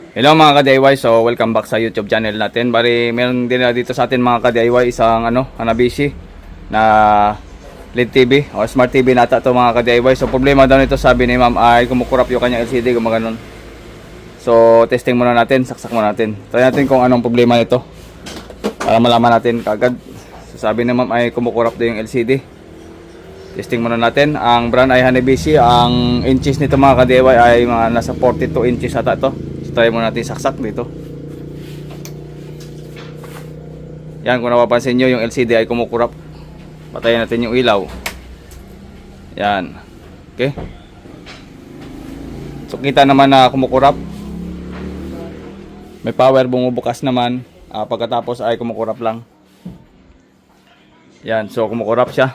Hello mga ka-DIY, so welcome back sa YouTube channel natin. Bari meron din na dito sa atin mga ka-DIY isang Hanabishi na LED TV o Smart TV nata to mga ka-DIY. So problema daw nito, sabi ni ma'am, ay kumukurap yung kanyang LCD, gumaganon. So testing muna natin, saksak muna natin. Try natin kung anong problema nito para malaman natin kagad. So sabi ni ma'am ay kumukurap daw yung LCD. Testing muna natin. Ang brand ay Hanabishi. Ang inches nito mga ka-DIY ay mga nasa 42 inches ata to. Try mo natin saksak dito. Yan, kung napapansin nyo, yung LCD ay kumukurap. Patayin natin yung ilaw. Yan. Okay. So kita naman na kumukurap. May power, bumubukas naman. Pagkatapos ay kumukurap lang. Yan, so kumukurap siya.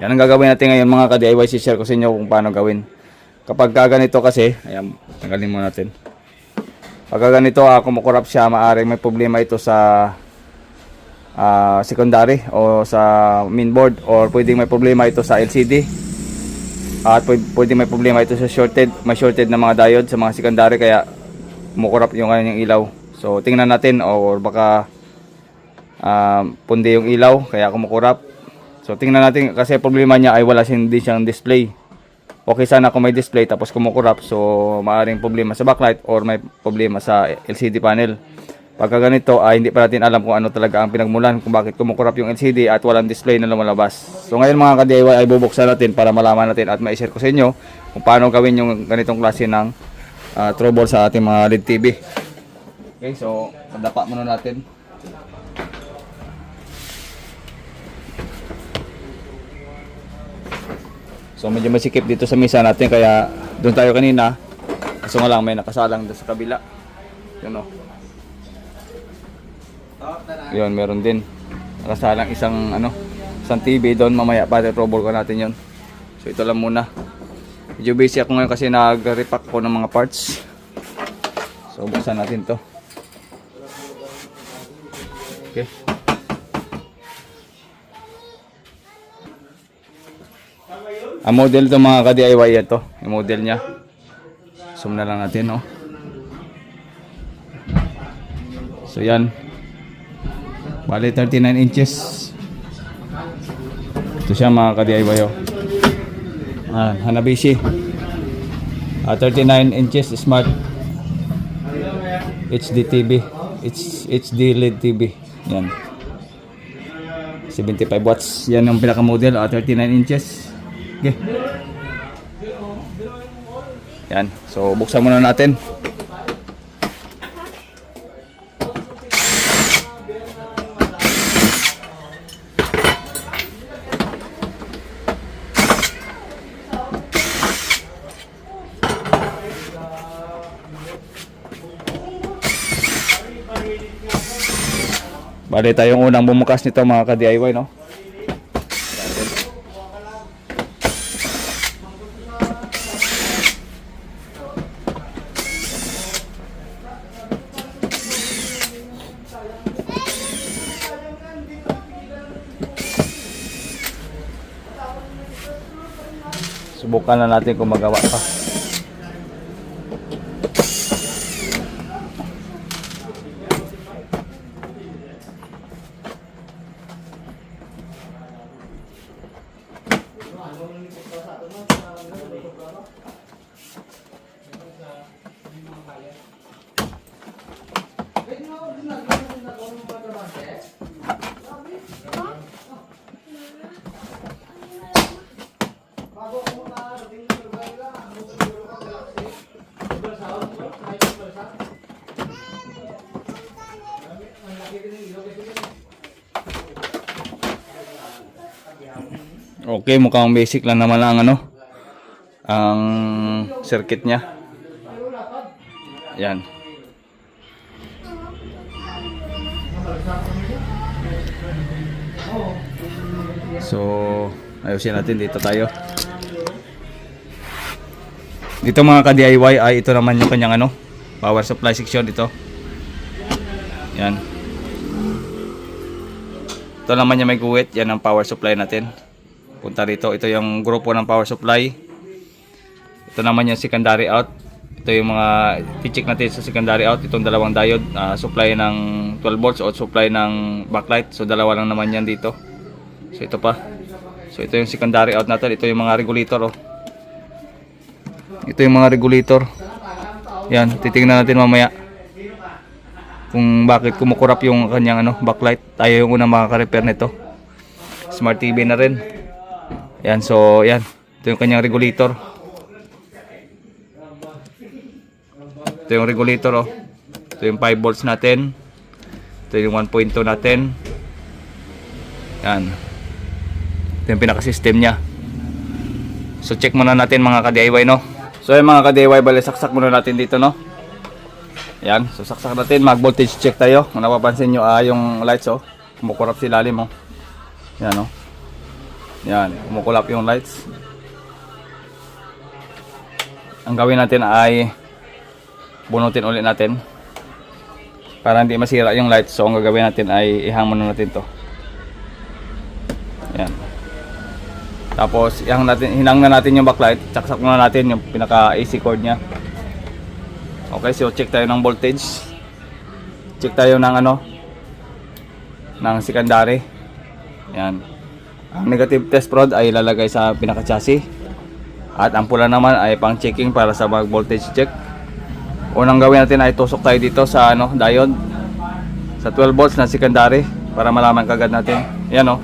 Yan ang gagawin natin ngayon mga ka-DIY. Si-share ko sa inyo kung paano gawin. Kapag ganito kasi, ayan, tanggalin mo natin. Pag ganito, kumukurap siya, maaaring may problema ito sa secondary o sa mainboard, or pwedeng may problema ito sa LCD. At pwedeng may problema ito sa may shorted na mga diode sa mga secondary, kaya kumukurap yung kanyang ilaw. So tingnan natin, or baka pundi yung ilaw kaya kumukurap. So tingnan natin, kasi problema niya ay wala hindi siyang display. Okay sana kung may display tapos kumukurap, so maaaring problema sa backlight or may problema sa LCD panel. Pagka ganito ay hindi pa natin alam kung ano talaga ang pinagmulan kung bakit kumukurap yung LCD at walang display na lumalabas. So ngayon mga ka-DIY ay bubuksan natin para malaman natin at ma-share ko sa inyo kung paano gawin yung ganitong klase ng trouble sa ating mga LED TV. Okay, so padapa muna natin. So medyo masikip dito sa misa natin, kaya doon tayo kanina. Kaso nga lang may nakasalang doon sa kabila. Yun o. Yun, meron din. Nakasalang isang TV doon. Mamaya pa trouble ko natin yun. So ito lang muna. Medyo busy ako ngayon kasi nag-repack ko ng mga parts. So buksan natin to. Okay. Ang model ito mga ka-DIY, ito yung model nya. Zoom na lang natin, no? So yan, bali 39 inches. Ito siya mga ka-DIY, oh. Hanabishi 39 inches Smart HD TV. HD LED TV. Yan, 75 watts. Yan yung pinaka model, 39 inches. Okay. Yan. So buksan muna natin. Bali tayong unang bumukas nito mga ka-DIY, no? Subukan na natin kung magawa pa. Okay, mukhang basic lang naman ang ang circuit niya. Yan. So, ayusin natin, dito tayo. Dito mga ka-DIY ay ito naman yung kanyang power supply section dito. Yan. Ito naman yung may guwit, yan ang power supply natin. Punta rito, ito yung grupo ng power supply. Ito naman yung secondary out. Ito yung mga i-check natin sa secondary out. Itong dalawang diode, supply ng 12 volts o supply ng backlight. So dalawa lang naman yan dito. So ito pa. So ito yung secondary out natin. Ito yung mga regulator, oh. Ito yung mga regulator. Yan, titingnan natin mamaya kung bakit kumukurap yung kanyang backlight. Tayo yung unang makaka-repair nito. Smart TV na rin. Yan, so yan. Ito yung kanyang regulator. Ito yung regulator, oh. Ito yung 5 volts natin. Ito yung 1.2 natin. Yan. Ito yung pinaka-system niya. So check muna natin mga ka-DIY, no. So yung mga ka-DIY, bali saksak muna natin dito, no. Yan. So saksak natin, mag-voltage check tayo. Kung napapansin nyo, yung lights, oh. Kumukurap si lalim, oh. Yan, oh. Yan. Kumukulap yung lights. Ang gawin natin ay bunutin ulit natin para hindi masira yung light. So ang gagawin natin ay ihang muna natin to. Yan. Tapos hinang na natin yung backlight. Saksak muna natin yung pinaka AC cord nya. Okay, so check tayo ng voltage. Check tayo ng ng secondary. Yan. Ang negative test rod ay ilalagay sa pinaka chassis. At ang pula naman ay pang checking para sa mag voltage check. Unang gawin natin ay tusok tayo dito sa diode sa 12 volts na secondary para malaman kagad natin. Yan, oh.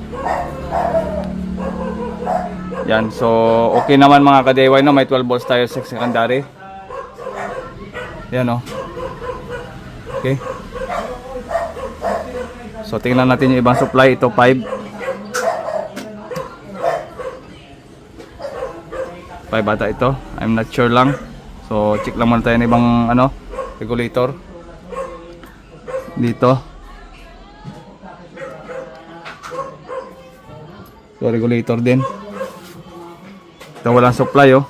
Yan, so okay naman mga ka-DIY, no, may 12 volts tayo sa secondary. Yan, oh. Okay. So tingnan natin yung ibang supply. Ito 5 bata ito. I'm not sure lang. So check lang muna tayo ng ibang regulator dito. So regulator din. Ito walang supply, oh.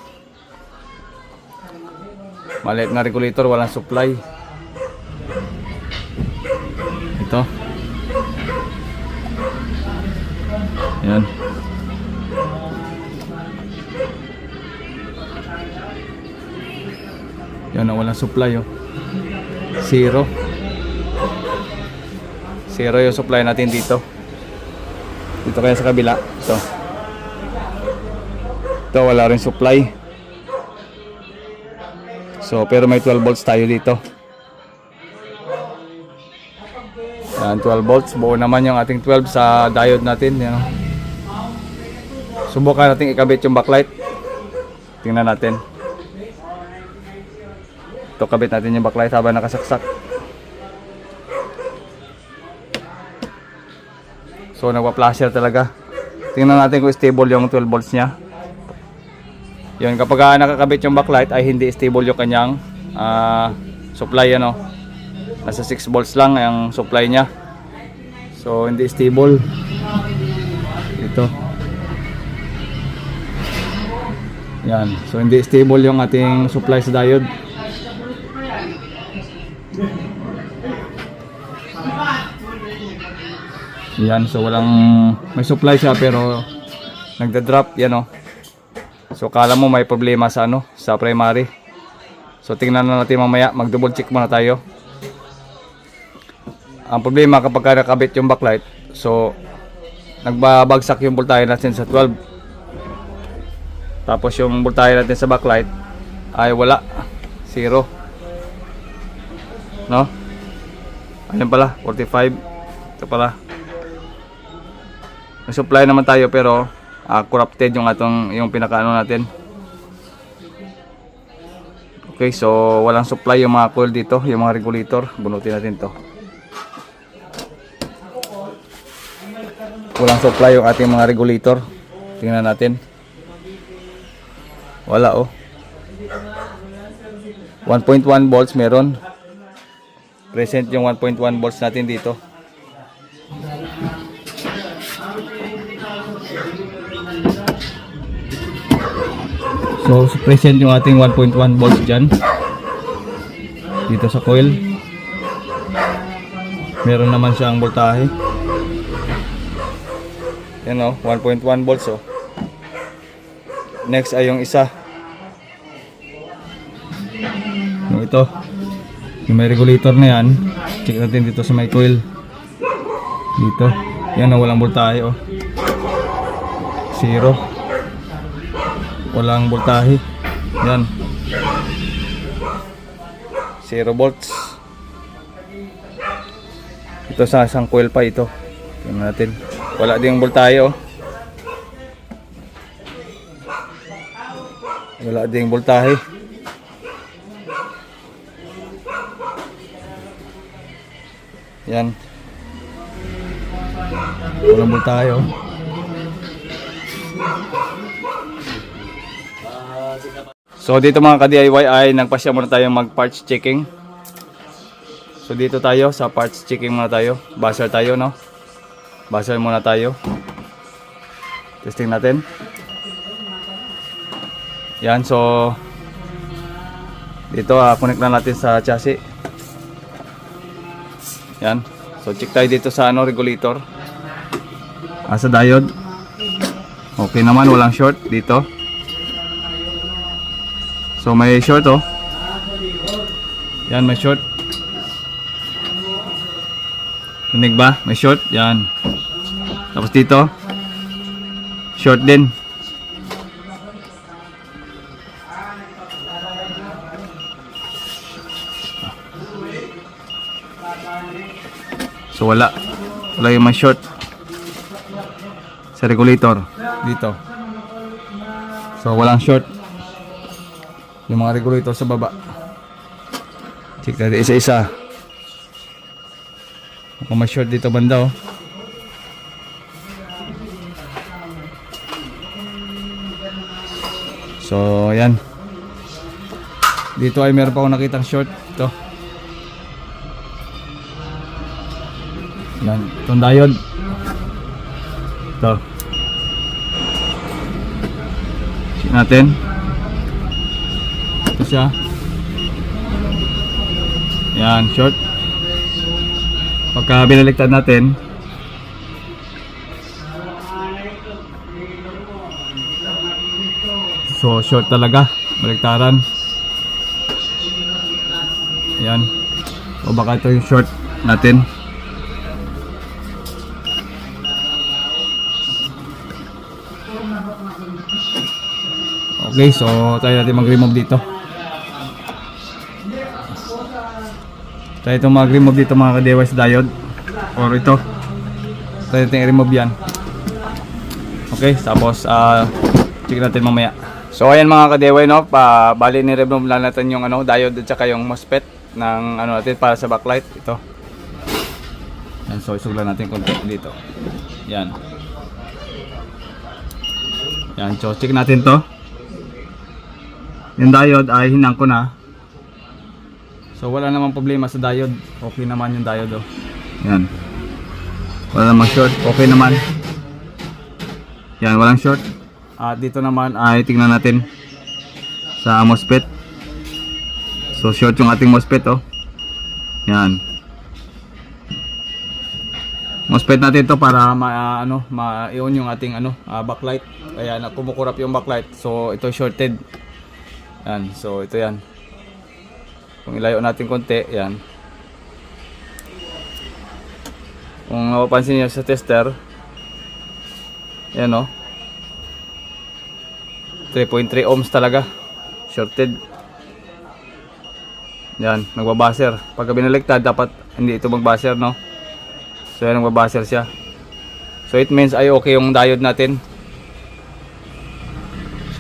Maliit na regulator, walang supply. Ito. Yan. Yan, walang supply, oh. Zero yung supply natin dito. Dito kaya sa kabila. Ito wala rin supply. So pero may 12 volts tayo dito. Yan, 12 volts. Buo naman yung ating 12 sa diode natin. Yan. Subukan natin ikabit yung backlight. Tingnan natin. Ito, kabit natin yung backlight habang nakasaksak. So nagpa-flasher talaga. Tingnan natin kung stable yung 12 volts nya. Yun, kapag nakakabit yung backlight ay hindi stable yung kanyang supply, nasa 6 volts lang ang supply nya. So hindi stable. Ito. Yan, so hindi stable yung ating supply sa diode. Yan, so may supply siya pero nagda-drop, yan, oh. So kala mo may problema sa sa primary. So tingnan na natin mamaya, mag-double check muna tayo. Ang problema kapag nakabit yung backlight, so nagbabagsak yung voltahe natin sa 12. Tapos yung voltahe natin sa backlight ay wala, zero. No? Ayun pala, 45. Ito pala. May supply naman tayo pero corrupted yung pinakaano natin. Okay, so walang supply yung mga coil dito, yung mga regulator. Bunutin natin to. Walang supply yung ating mga regulator. Tingnan natin. Wala, oh. 1.1 volts meron. Present yung 1.1 volts natin dito. So present yung ating 1.1 volts dyan dito sa coil. Meron naman siyang voltahe. Yan, 1.1 volts, oh. Next ay yung isa. to. Yung may regulator na yan. Check natin dito sa may coil. Dito. Yan o, walang voltahe oh. 0. Walang voltahe. Yan. 0 volts. Ito sa isang coil pa ito. Tingnan natin. Wala ding voltahe oh. Wala ding voltahe. Yan. Walang voltahe oh. So dito mga ka-DIY ay nagpasya muna tayo mag parts checking. So dito tayo sa parts checking muna tayo. Buzzer tayo no. Buzzer muna tayo. Testing natin. Yan, so dito connect na natin sa chassis. Yan. So check tayo dito sa ano regulator. Sa diode. Okay naman, walang short dito. So may short oh. Yan, may short. Tunig ba? May short. Yan. Tapos dito short din. So wala yung may short sa regulator dito. So walang short yung mga regulator sa baba. Check natin isa-isa. Kung may short dito banda oh. So yan. Dito ay meron pa akong nakitang short. Ito. Yan, itong diode. Ito. Check natin. Ito siya. Yan, short. Pagka binaliktad natin, so short talaga, baliktaran. Yan. O baka ito yung short natin. Okay, so tayo natin mag-remove dito. Tayo itong mag-remove dito mga ka-DIY sa diode. Or ito. Tayo natin i-remove yan. Okay, tapos check natin mamaya. So ayan mga ka-DIY no, bali ni-remove lang natin yung ano, diode at saka yung MOSFET ng ano natin para sa backlight. Ito. Yan, so isuglan natin konti dito. Yan. Yan, so check natin to. Yung diode ay hinang ko na. So wala namang problema sa diode. Okay naman yung diode oh. Yan. Wala namang short. Okay naman. Yan, walang short. At dito naman ay tingnan natin sa MOSFET. So short yung ating MOSFET oh. Yan. MOSFET natin to para ma-on yung ating backlight. Kaya kumukurap yung backlight. So ito shorted. Yan, so ito yan. Kung ilayo natin konti, yan. Kung mapapansin niyo sa tester, yan o. 3.3 ohms talaga. Shorted. Yan, nagbabaser. Pagka binaliktad, dapat hindi ito magbaser, no? So yan, nagbabaser siya. So it means ay okay yung diode natin.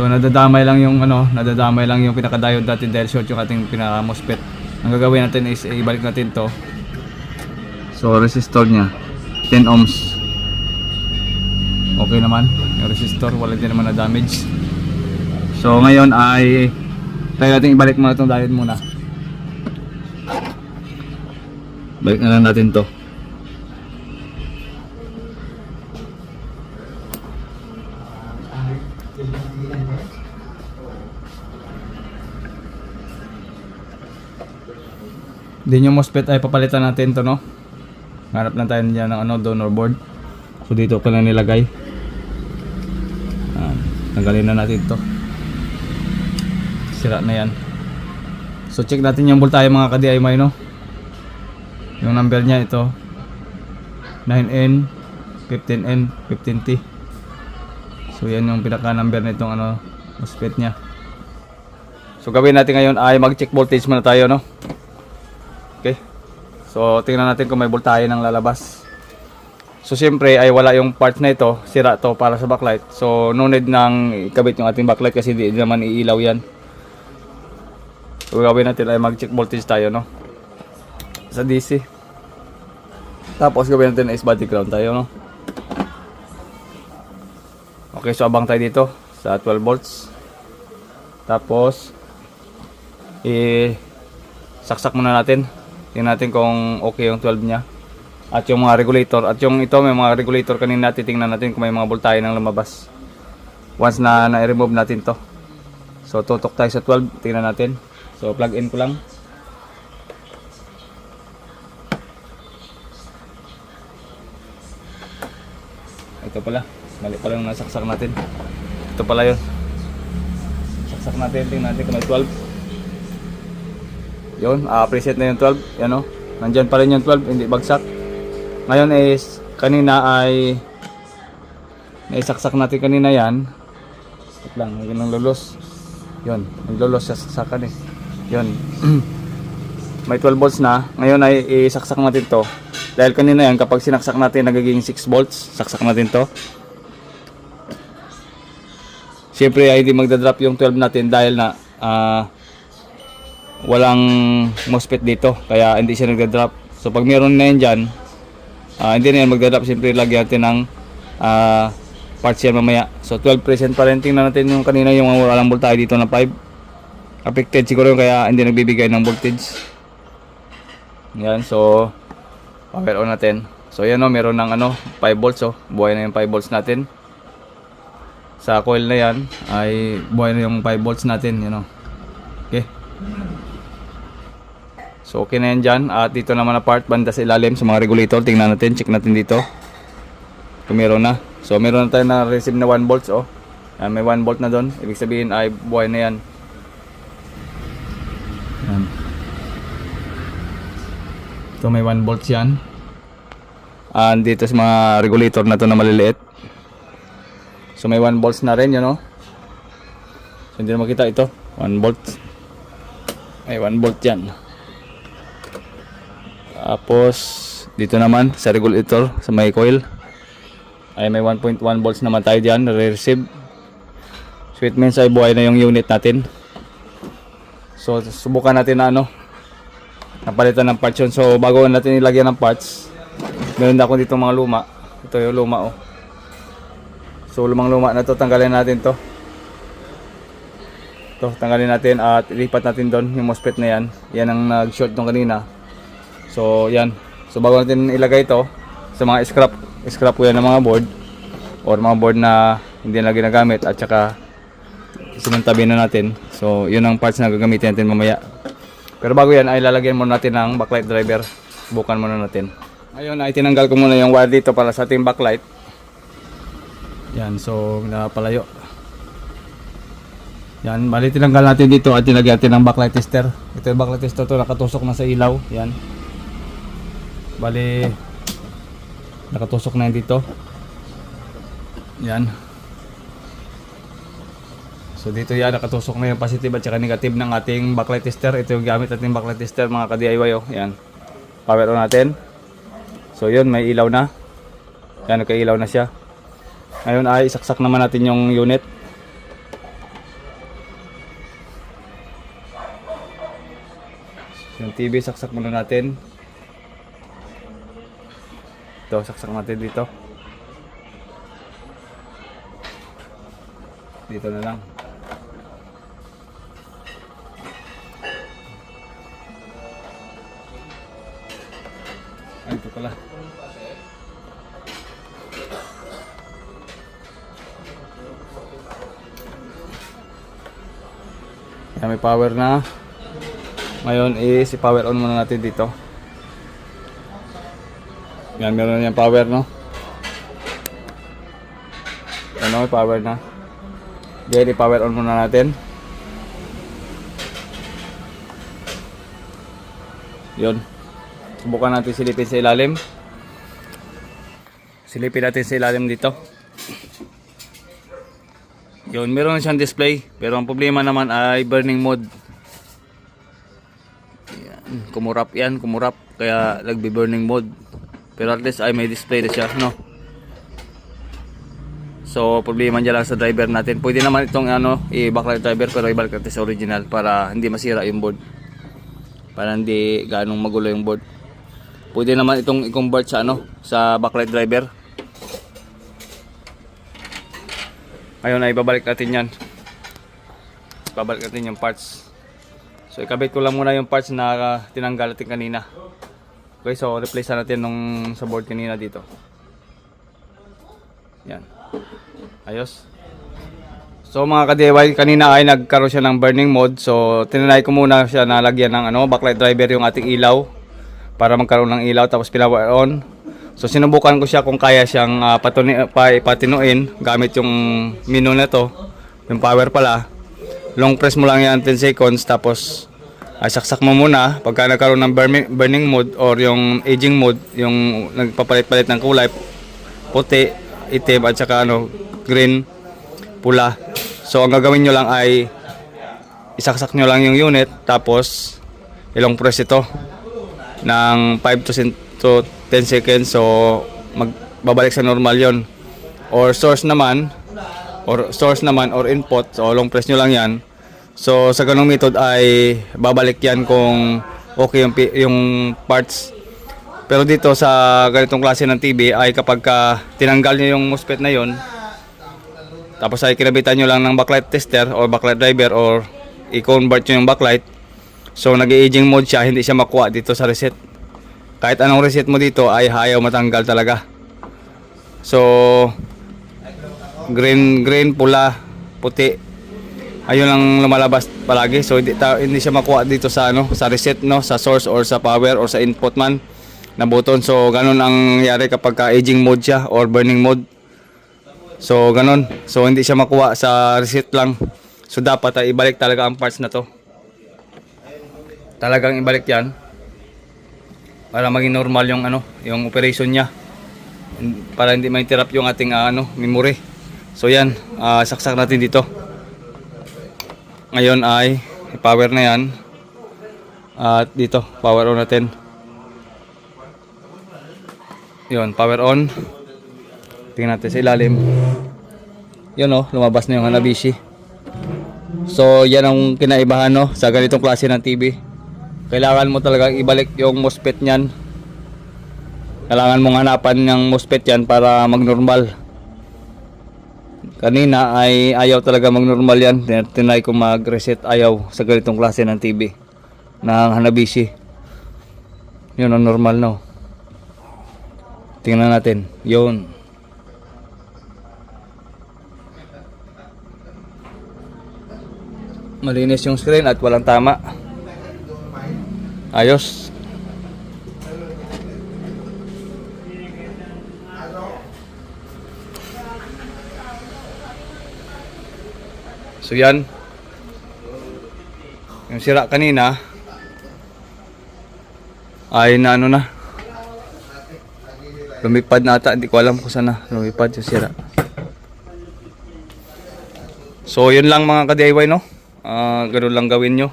So nadadamay lang yung pinaka-diode natin dahil short yung ating pinaka-MOSFET. Ang gagawin natin is ibalik natin to. So resistor niya 10 ohms. Okay naman yung resistor, wala din naman na damage. So ngayon ay try natin ibalik muna itong diode muna. Balik na lang natin to. Din yung MOSFET ay papalitan natin to, no? Hanap lang tayo dyan ng donor board. So dito ko lang nilagay. Tanggalin na natin to. Sira na yan. So check natin yung voltahe mga ka-DIY, no. Yung number niya ito 9N 15N 15T. So yan yung pinaka number nitong ano MOSFET niya. So gawin natin ngayon ay mag-check voltage muna tayo, no. Okay. So tingnan natin kung may voltahe nang lalabas. So siyempre ay wala yung part na ito, sira to para sa backlight. So no need nang ikabit yung ating backlight kasi di naman iilaw yan. So gawin natin ay mag-check voltage tayo, no, sa DC. Tapos gawin natin is body ground tayo, no. Okay, so abang tayo dito sa 12 volts. Tapos saksak muna natin. Tingnan natin kung okay yung 12 niya. At yung mga regulator, at yung ito may mga regulator kanina, titingnan natin kung may mga voltahe nang lumabas. Once na na-remove natin to. So tutok tayo sa 12, tingnan natin. So plug in ko lang. Ito pala, mali pala yung nasaksak natin. Ito pala yun. Saksak natin, tingnan natin kung may 12. Yun, preset na yung 12. Yan o, nandyan pa rin yung 12, hindi bagsak. Ngayon is, kanina ay naisaksak natin kanina yan. Wait lang, yun ang lulos. Yun, naglulos sa saksakan eh. Yun. May 12 volts na. Ngayon ay isaksak natin to. Dahil kanina yan, kapag sinaksak natin nagiging 6 volts. Saksak natin to. Siyempre ay hindi magdadrop yung 12 natin dahil na walang MOSFET dito. Kaya hindi siya nagdadrop. So pag meron na yan dyan, hindi na yan magdadrop. Siyempre lagyan natin ng parts yan mamaya. So 12 present pa rin. Tingnan natin yung kanina yung walang voltahe dito na 5. Affected siguro kaya hindi nagbibigay ng voltage. Yan, so power on natin. So yan o, meron ng ano 5 volts oh. Buhay na yung 5 volts natin. Sa coil na yan ay buhay na yung 5 volts natin, you know. Okay. So okay na yan dyan. At dito naman na part banda sa ilalim sa mga regulator. Tingnan natin, check natin dito kung meron na. So meron na tayo na receive na 1 volts oh. May 1 volt na doon. Ibig sabihin ay buhay na yan. Yan. Ito may 1 volts yan. And dito sa mga regulator na to na maliliit. So may 1 volts na rin, you know. So hindi na makita ito. 1 volt. May 1 volt yan. Tapos dito naman sa regulator sa may coil ay may 1.1 volts naman tayo dyan. Receive. So it means ay buhay na yung unit natin. So subukan natin na ano, napalitan ng parts yun. So bago natin ilagyan ng parts, meron na ako dito mga luma. Ito yung luma oh. So lumang luma na to, tanggalin natin to. Ito, tanggalin natin at ilipat natin doon yung MOSFET na yan. Yan ang nag-short nung kanina. So yan. So bago natin ilagay ito sa mga scrap ko yan ng mga board or mga board na hindi na ginagamit at saka sinuntabi na natin. So yun ang parts na gagamitin natin mamaya. Pero bago yan ay lalagyan muna natin ng backlight driver. Subukan muna natin. Ngayon ay tinanggal ko muna yung wire dito para sa ating backlight. Yan, so napalayo. Yan, bali tinanggal natin dito at tinagyan natin ng backlight tester. Ito yung backlight tester to, nakatusok na sa ilaw. Yan. Bali nakatusok na yan dito. Yan. So dito yan, nakatusok na yung positive at saka negative ng ating backlight tester. Ito yung gamit natin backlight tester mga ka-DIY oh. Yan. Power on natin. So yun, may ilaw na. Yan, nagka-ilaw na siya. Ngayon ay isaksak naman natin yung unit. Yung TV saksak muna natin. Ito, saksak natin dito. Dito na lang. Ay, ito pala. Yan, may power na. Ngayon is i-power on muna natin dito. Yan, meron na yung power, no? Ano, may power na. Then i-power on muna natin. Yun. Subukan natin silipin sa ilalim. Silipin natin sa ilalim dito. Yun, meron na siyang display. Pero ang problema naman ay burning mode. Yan, kumurap yan, kumurap. Kaya nagbi-burning mode. Pero at least ay may display na siya, no? So, problema niya lang sa driver natin. Pwede naman itong i-backlight driver pero ibalik natin sa original para hindi masira yung board. Para hindi ganong magulo yung board. Pwede naman itong i-convert sa sa backlight driver. Ngayon ay babalik natin yan. Babalik natin yung parts. So ikabit ko lang muna yung parts na tinanggal natin kanina. Okay, so replace natin nung sa board kanina dito. Yan. Ayos. So mga ka-DIY, kanina ay nagkaroon siya ng burning mode. So tinanay ko muna siya na lagyan ng backlight driver yung ating ilaw para magkaroon ng ilaw, tapos pinapower on. So sinubukan ko siya kung kaya siyang patinuin gamit yung menu na to, yung power pala. Long press mo lang yan 10 seconds, tapos saksak mo muna. Pagka nagkaroon ng burning mode or yung aging mode, yung nagpapalit-palit ng kulay, puti, itim at saka green, pula. So ang gagawin nyo lang ay isaksak nyo lang yung unit, tapos ilong press ito ng 5 to 10 seconds. So magbabalik sa normal yon. Or source naman or input, so long press nyo lang yan. So sa ganung method ay babalik yan kung okay yung parts. Pero dito sa ganitong klase ng TV ay kapag tinanggal nyo yung MOSFET na yon, tapos ay kinabitan nyo lang ng backlight tester or backlight driver or i-convert nyo yung backlight, so nag-aging mode siya, hindi siya makuha dito sa reset. Kahit anong reset mo dito ay ayaw matanggal talaga. So green, pula, puti, ayun lang lumalabas palagi. So hindi siya makuha dito sa sa reset, sa source or sa power or sa input man na button. So ganun ang nangyari kapag aging mode siya or burning mode. So ganun. So hindi siya makuha sa reset lang. So dapat ay ibalik talaga ang parts na to. Talagang ibalik yan para maging normal yung yung operation niya, para hindi ma-interrupt yung ating memory. So yan, saksak natin dito. Ngayon ay i-power na yan. At dito, power on natin. Yun, power on. Tingnan natin sa ilalim. Yun lumabas na yung Hanabishi. So yan ang kinaibahan sa ganitong klase ng TV. Kailangan mo talaga ibalik yung MOSFET niyan. Kailangan mong hanapan ng MOSFET yan para magnormal. Kanina ay ayaw talaga magnormal yan. Tinry ko mag-reset, ayaw sa ganitong klase ng TV ng Hanabishi. Yun ang normal Tingnan natin. Yun. Malinis yung screen at walang tama. Ayos. So yan. Yung sira kanina ay na lumipad na ata. Hindi ko alam kung saan lumipad yung sira. So yun lang mga ka-DIY ganun lang gawin nyo.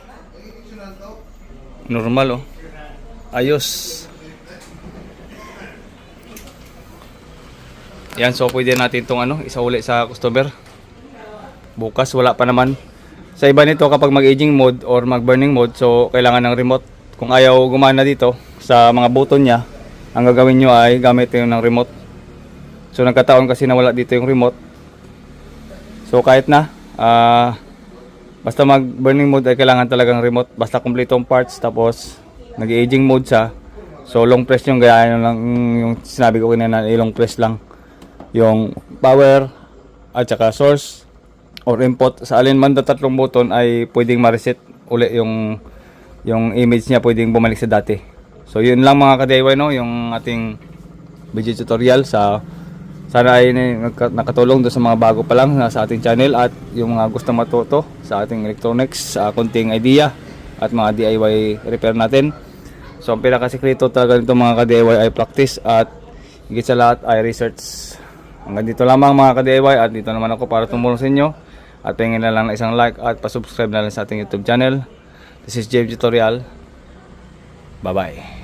Normal ayos. Yan, so pwede natin itong isauli sa customer bukas. Wala pa naman. Sa iba nito kapag mag-aging mode or mag-burning mode, so kailangan ng remote. Kung ayaw gumana dito sa mga button niya, ang gagawin nyo ay gamit yung ng remote. So nagkataon kasi na wala dito yung remote. So kahit na basta mag-burning mode ay kailangan talagang remote. Basta kompletong parts, tapos nag-aging mode siya. So long press yung gaya lang yung sinabi ko kanina, long press lang yung power at saka source or input. Sa alin man na tatlong button ay pwedeng ma-reset uli yung image niya, pwedeng bumalik sa dati. So yun lang mga ka-DIY yung ating video tutorial. Sana ay nakatulong doon sa mga bago pa lang sa ating channel at yung mga gusto matuto sa ating electronics, konting idea at mga DIY repair natin. So ang pinakasikreto talaga nito mga ka-DIY ay practice at higit sa lahat ay research. Hanggang dito lamang mga ka-DIY at dito naman ako para tumulong sa inyo. At pahingin na lang na isang like at pasubscribe na lang sa ating YouTube channel. This is James Tutorial. Bye bye.